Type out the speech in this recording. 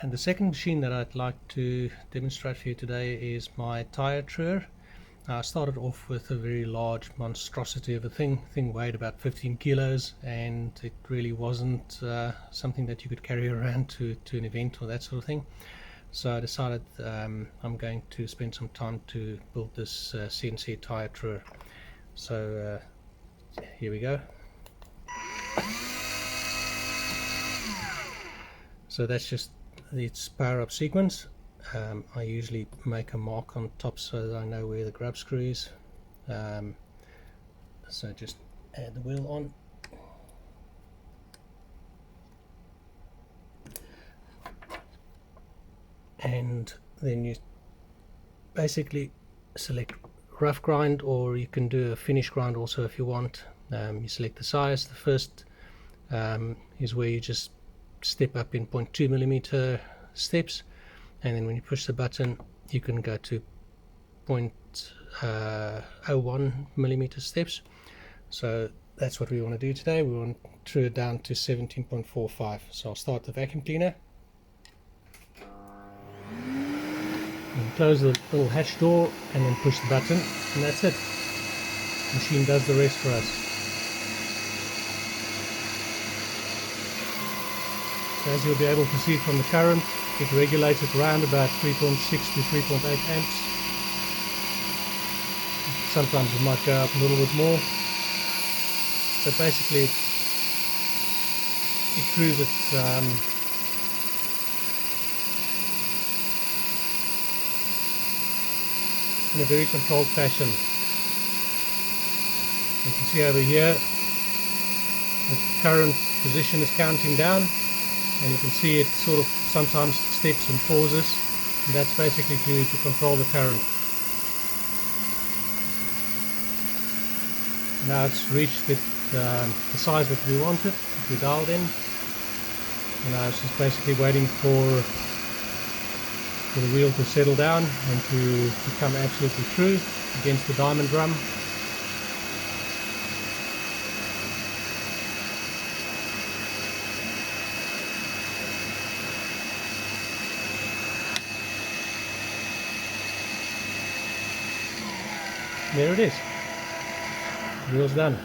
And the second machine that I'd like to demonstrate for you today is my tyre. I started off with a very large monstrosity of a thing. The thing weighed about 15 kilos, and it really wasn't something that you could carry around to an event or that sort of thing. So I decided I'm going to spend some time to build this CNC tyre. So here we go. So that's just its power up sequence. I usually make a mark on top so that I know where the grub screw is. So just add the wheel on. And then you basically select rough grind, or you can do a finish grind also if you want. You select the size. The first is where you just step up in 0.2 millimeter steps, and then when you push the button you can go to 0.01 millimeter steps. So that's what we want to do today. We want to true it down to 17.45. So I'll start the vacuum cleaner and close the little hatch door and then push the button, and that's it. The machine does the rest for us. So as you'll be able to see from the current, it regulates it around about 3.6 to 3.8 amps. Sometimes it might go up a little bit more, but basically it trues it in a very controlled fashion. You can see over here the current position is counting down, and you can see it sort of sometimes steps and pauses, and that's basically to control the current. Now it's reached the size that we wanted, that we dialed in, and now it's just basically waiting for the wheel to settle down and to become absolutely true against the diamond drum. There it is. The wheel's done.